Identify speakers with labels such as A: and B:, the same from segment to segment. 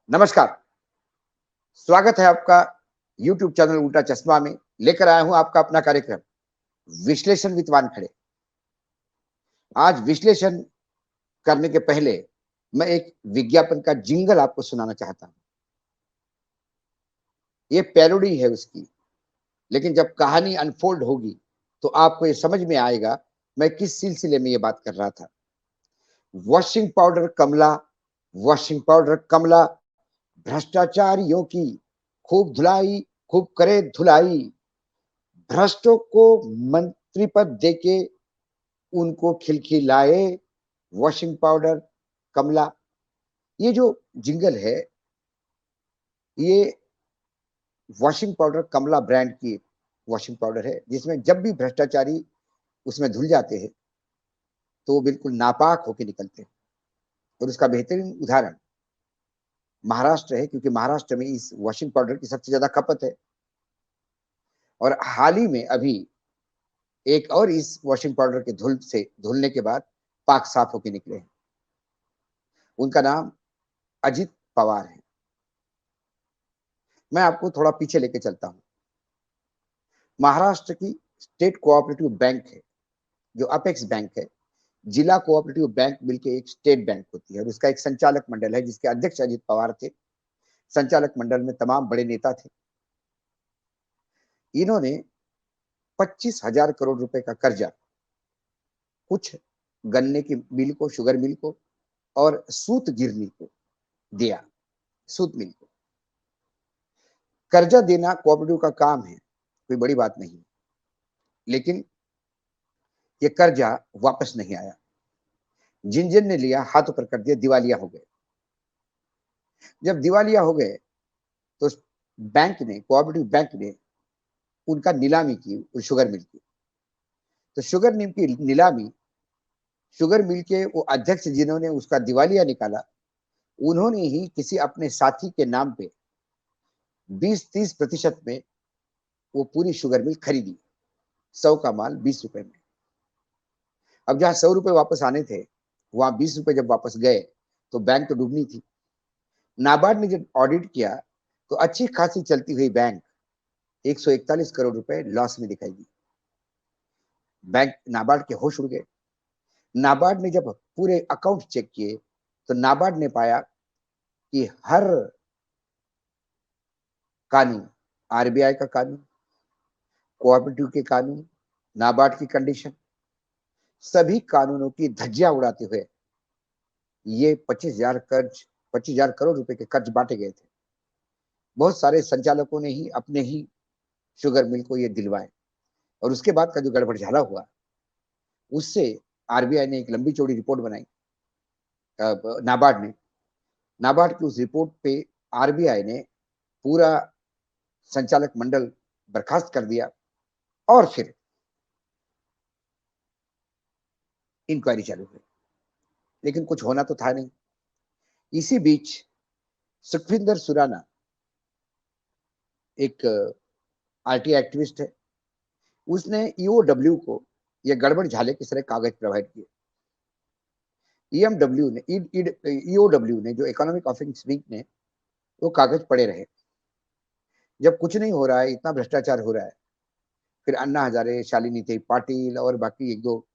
A: नमस्कार, स्वागत है आपका यूट्यूब चैनल उल्टा चश्मा में। लेकर आया हूं आपका अपना कार्यक्रम विश्लेषण विद वानखड़े। आज विश्लेषण करने के पहले मैं एक विज्ञापन का जिंगल आपको सुनाना चाहता हूं। ये पैरोडी है उसकी, लेकिन जब कहानी अनफोल्ड होगी तो आपको ये समझ में आएगा मैं किस सिलसिले में ये बात कर रहा था। वॉशिंग पाउडर कमला, वॉशिंग पाउडर कमला, भ्रष्टाचारियों की खूब धुलाई, खूब करे धुलाई। भ्रष्टों को मंत्री पद देके उनको खिलखिलाए, वॉशिंग पाउडर कमला। ये जो जिंगल है, ये वॉशिंग पाउडर कमला ब्रांड की वॉशिंग पाउडर है, जिसमें जब भी भ्रष्टाचारी उसमें धुल जाते हैं तो वो बिल्कुल नापाक होके निकलते हैं। और उसका बेहतरीन उदाहरण महाराष्ट्र है, क्योंकि महाराष्ट्र में इस वॉशिंग पाउडर की सबसे ज्यादा खपत है। और हाल ही में अभी एक और इस वॉशिंग पाउडर के धुलने के बाद पाक साफ होके निकले हैं। उनका नाम अजित पवार है। मैं आपको थोड़ा पीछे लेके चलता हूं। महाराष्ट्र की स्टेट कोऑपरेटिव बैंक है, जो अपेक्स बैंक है। जिला कोऑपरेटिव बैंक मिलकर एक स्टेट बैंक होती है और उसका एक संचालक मंडल है, जिसके अध्यक्ष अजित पवार थे। संचालक मंडल में तमाम बड़े नेता थे। इन्होंने 25,000 करोड़ रुपए का कर्जा कुछ गन्ने की मिल को, शुगर मिल को और सूत गिरनी को दिया। सूत मिल को कर्जा देना कोऑपरेटिव का काम है, कोई बड़ी बात नहीं। लेकिन ये कर्जा वापस नहीं आया। जिन जिन ने लिया हाथों पर कर दिया, दिवालिया हो गए। जब दिवालिया हो गए तो बैंक ने, कोऑपरेटिव बैंक ने उनका नीलामी की शुगर मिल की। तो शुगर मिल की नीलामी, शुगर मिल के वो अध्यक्ष जिन्होंने उसका दिवालिया निकाला, उन्होंने ही किसी अपने साथी के नाम पे 20-30% में वो पूरी शुगर मिल खरीदी। 100 का माल 20 रुपए में। अब जहां 100 रुपए वापस आने थे, वहां 20 रुपए जब वापस गए तो बैंक तो डूबनी थी। नाबार्ड ने जब ऑडिट किया तो अच्छी खासी चलती हुई बैंक 141 करोड़ रुपए लॉस में दिखाई दी। बैंक, नाबार्ड के होश उड़ गए। नाबार्ड ने जब पूरे अकाउंट चेक किए तो नाबार्ड ने पाया कि हर कानून, आरबीआई का कानून, कोऑपरेटिव के कानून, नाबार्ड की कंडीशन, सभी कानूनों की धज्जियां उड़ाते हुए ये 25,000 करोड़ रुपए के कर्ज बांटे गए थे। बहुत सारे संचालकों ने ही अपने ही शुगर मिल को ये दिलवाए। और उसके बाद का जो गड़बड़झाला हुआ, उससे आरबीआई ने एक लंबी चौड़ी रिपोर्ट बनाई। नाबार्ड ने, नाबार्ड की उस रिपोर्ट पे आरबीआई ने पूरा संचालक मंडल बर्खास्त कर दिया और फिर इंक्वायरी चालू हुई। लेकिन कुछ होना तो था नहीं। इसी बीच सुखविंदर सुराना, एक आरटीआई एक्टिविस्ट है, उसने ईओडब्ल्यू को यह गड़बड़ झाले के सारे कागज प्रोवाइड किए। ईएमडब्ल्यू ने, ईओडब्ल्यू ने, जो इकोनॉमिक ऑफेंस विंग ने, वो कागज पड़े रहे। जब कुछ नहीं हो रहा है, इतना भ्रष्टाचार हो रहा है, फिर अन्ना हजारे, शालिनी थे पाटिल और बाकी एक दो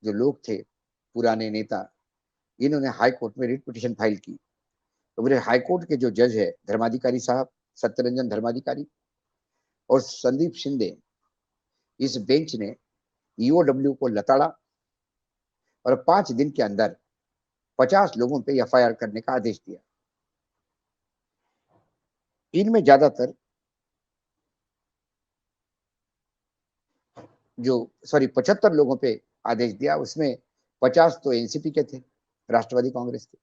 A: जो लोग थे पुराने नेता, इन्होंने हाई कोर्ट में रिट पिटिशन फाइल की। तो मेरे हाई कोर्ट के जो जज है धर्माधिकारी साहब, सत्यरंजन धर्माधिकारी और संदीप शिंदे, इस बेंच ने ईओडब्ल्यू को लताड़ा और 5 दिन के अंदर 50 लोगों पे एफआईआर करने का आदेश दिया। इनमें ज्यादातर जो, सॉरी, 75 लोगों पे आदेश दिया। उसमें 50 तो एनसीपी के थे, राष्ट्रवादी कांग्रेस के,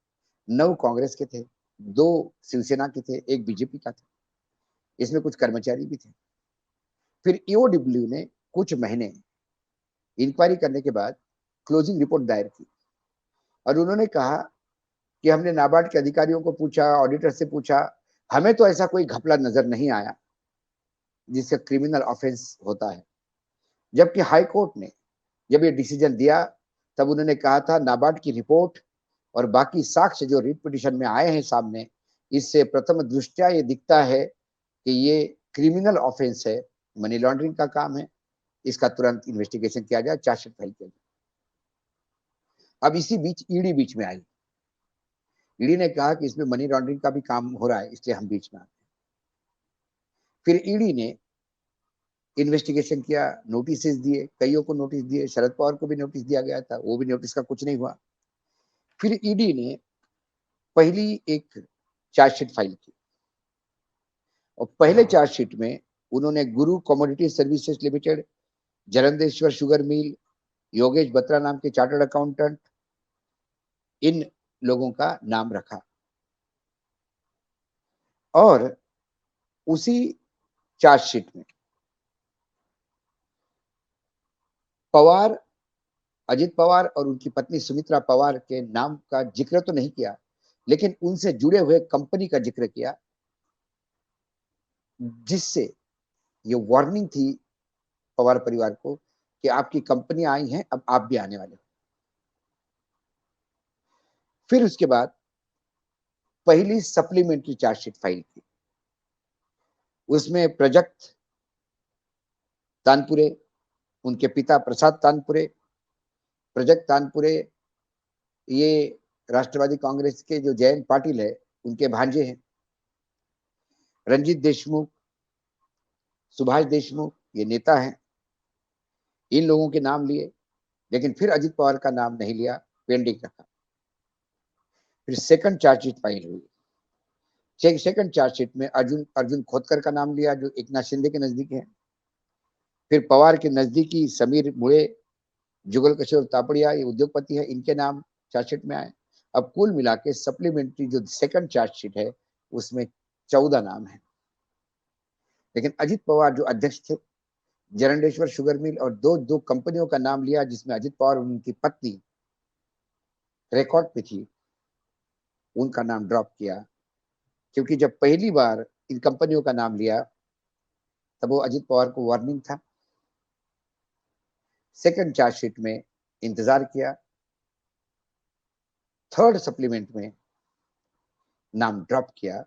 A: 9 कांग्रेस के थे, 2 शिवसेना के थे, 1 बीजेपी का था। इसमें कुछ कर्मचारी भी थे। फिर ईओडब्ल्यू ने कुछ महीने इंक्वायरी करने के बाद क्लोजिंग रिपोर्ट दायर की और उन्होंने कहा कि हमने नाबार्ड के अधिकारियों को पूछा, ऑडिटर से पूछा, हमें तो ऐसा कोई घपला नजर नहीं आया जिससे क्रिमिनल ऑफेंस होता है। जबकि हाई कोर्ट ने जब ये डिसीजन दिया तब उन्होंने कहा था नाबार्ड की रिपोर्ट और बाकी साक्ष्य जो रिट पिटिशन में आए हैं सामने, इससे प्रथम दृष्टया ये दिखता है कि ये क्रिमिनल ऑफेंस है, मनी लॉन्ड्रिंग का काम है, इसका तुरंत इन्वेस्टिगेशन किया जाए, चार्जशीट फाइल किया जाए। अब इसी बीच ईडी बीच में आई। ईडी ने कहा कि इसमें मनी लॉन्ड्रिंग का भी काम हो रहा है, इसलिए हम बीच में आते हैं। फिर ईडी ने इन्वेस्टिगेशन किया, नोटिस दिए, कईयों को नोटिस दिए, शरद पवार को भी नोटिस दिया गया था, वो भी नोटिस का कुछ नहीं हुआ। फिर ईडी ने पहली एक चार्जशीट फाइल की और पहले चार्जशीट में उन्होंने Guru commodity services limited, Jalandheshwar sugar mill, Yogesh Batra नाम के चार्टर्ड अकाउंटेंट, इन लोगों का नाम रखा। और उसी चार्जशीट में पवार, अजित पवार और उनकी पत्नी सुमित्रा पवार के नाम का जिक्र तो नहीं किया, लेकिन उनसे जुड़े हुए कंपनी का जिक्र किया, जिससे ये वार्निंग थी पवार परिवार को कि आपकी कंपनियां आई हैं, अब आप भी आने वाले हो। फिर उसके बाद पहली सप्लीमेंट्री चार्जशीट फाइल की, उसमें प्रजक्त तानपुरे, उनके पिता प्रसाद तानपुरे, प्रजक्त तानपुरे ये राष्ट्रवादी कांग्रेस के जो जयंत पाटिल है उनके भांजे हैं, रंजीत देशमुख, सुभाष देशमुख ये नेता हैं, इन लोगों के नाम लिए, लेकिन फिर अजित पवार का नाम नहीं लिया, पेंडिंग रखा। फिर सेकंड चार्जशीट फाइल हुई। सेकंड चार्जशीट में अर्जुन अर्जुन खोतकर का नाम लिया, जो एकनाथ शिंदे के नजदीक है। फिर पवार के नजदीकी समीर मुड़े, जुगल किशोर तापड़िया ये उद्योगपति है, इनके नाम चार्जशीट में आए। अब कुल मिला के सप्लीमेंट्री जो सेकंड चार्जशीट है उसमें 14 नाम है। लेकिन अजित पवार जो अध्यक्ष थे, जलंधेश्वर शुगर मिल और दो कंपनियों का नाम लिया जिसमें अजित पवार और उनकी पत्नी रिकॉर्ड पे थी, उनका नाम ड्रॉप किया, क्योंकि जब पहली बार इन कंपनियों का नाम लिया तब वो अजित पवार को वार्निंग था। सेकंड चार्जशीट में इंतजार किया, थर्ड सप्लीमेंट में नाम ड्रॉप किया,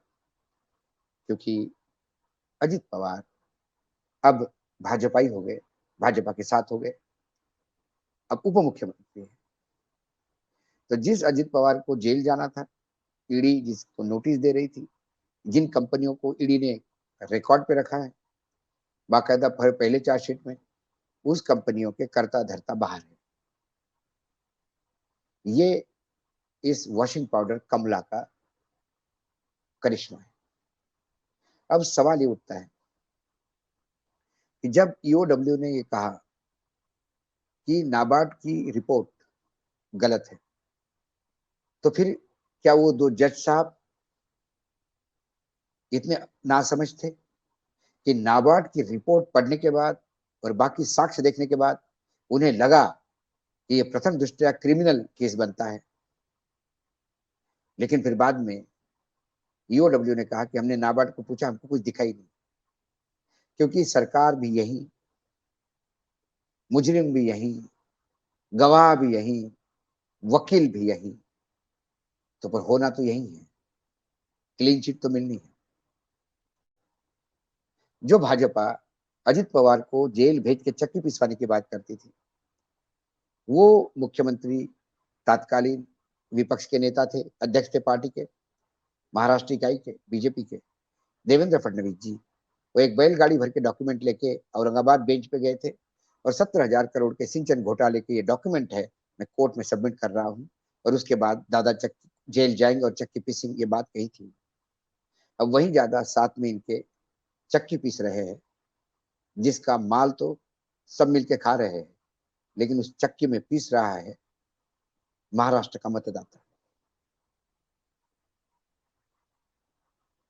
A: क्योंकि अजित पवार अब भाजपाई हो गए, भाजपा के साथ हो गए, अब उप मुख्यमंत्री है। तो जिस अजित पवार को जेल जाना था, ईडी जिसको नोटिस दे रही थी, जिन कंपनियों को ईडी ने रिकॉर्ड पे रखा है बाकायदा पहले चार्जशीट में, उस कंपनियों के कर्ता धर्ता बाहर है। ये इस वॉशिंग पाउडर कमला का करिश्मा है। अब सवाल ये उठता है कि जब ईओडब्ल्यू ने ये कहा कि नाबार्ड की रिपोर्ट गलत है, तो फिर क्या वो दो जज साहब इतने नासमझ थे कि नाबार्ड की रिपोर्ट पढ़ने के बाद और बाकी साक्ष्य देखने के बाद उन्हें लगा कि ये प्रथम दृष्टया क्रिमिनल केस बनता है, लेकिन फिर बाद में ईओडब्ल्यू ने कहा कि हमने नाबार्ड को पूछा, हमको कुछ दिखाई नहीं, क्योंकि सरकार भी यही, मुजरिम भी यही, गवाह भी यही, वकील भी यही, तो पर होना तो यही है, क्लीन चिट तो मिलनी है। जो भाजपा अजित पवार को जेल भेज के चक्की पिसवाने की बात करती थी, वो मुख्यमंत्री तात्कालीन विपक्ष के नेता थे, अध्यक्ष थे पार्टी के, महाराष्ट्र इकाई के, बीजेपी के देवेंद्र फडणवीस जी। वो एक बैलगाड़ी भर के डॉक्यूमेंट लेके औरंगाबाद बेंच पे गए थे और 17,000 करोड़ के सिंचन घोटाले के ये डॉक्यूमेंट है, मैं कोर्ट में सबमिट कर रहा हूँ, और उसके बाद दादा चक्की जेल जाएंगे और चक्की पीसेंगे, ये बात कही थी। अब वही ज्यादा साथ में इनके चक्की पीस रहे हैं, जिसका माल तो सब मिलके खा रहे हैं, लेकिन उस चक्की में पीस रहा है महाराष्ट्र का मतदाता।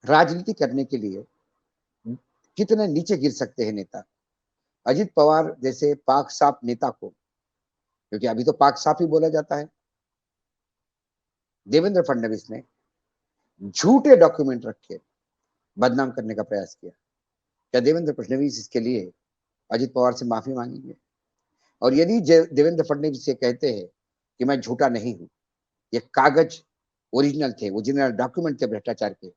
A: राजनीति करने के लिए कितने नीचे गिर सकते हैं नेता। अजित पवार जैसे पाक साफ नेता को, क्योंकि अभी तो पाक साफ ही बोला जाता है, देवेंद्र फडणवीस ने झूठे डॉक्यूमेंट रख के बदनाम करने का प्रयास किया। क्या देवेंद्र फडणवीस इसके लिए अजित पवार से माफी मांगेंगे? और यदि देवेंद्र फडणवीस से कहते हैं कि मैं झूठा नहीं हूं, ये कागज ओरिजिनल थे, ओरिजिनल डॉक्यूमेंट थे भ्रष्टाचार के,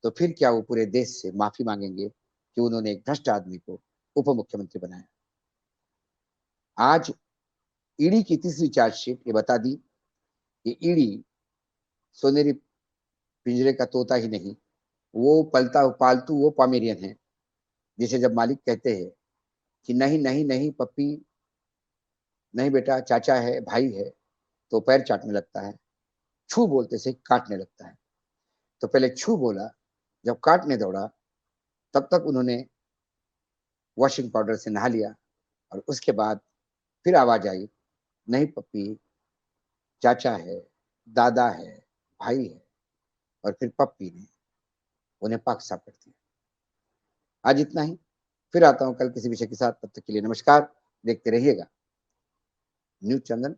A: तो फिर क्या वो पूरे देश से माफी मांगेंगे कि उन्होंने एक भ्रष्ट आदमी को उप मुख्यमंत्री बनाया। आज ईडी की तीसरी चार्जशीट ये बता दी कि ईडी सोनेरी पिंजरे का तोता ही नहीं, वो पलता पालतू वो पामेरियन है जिसे जब मालिक कहते हैं कि नहीं नहीं नहीं पप्पी, नहीं बेटा चाचा है भाई है, तो पैर चाटने लगता है, छू बोलते से काटने लगता है। तो पहले छू बोला, जब काटने दौड़ा तब तक उन्होंने वॉशिंग पाउडर से नहा लिया, और उसके बाद फिर आवाज आई, नहीं पप्पी, चाचा है, दादा है, भाई है, और फिर पप्पी ने उन्हें पाक साफ कर दिया। आज इतना ही, फिर आता हूं कल किसी विषय के साथ। तब तक के लिए नमस्कार। देखते रहिएगा न्यूज चैनल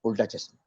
A: उल्टा चश्मा।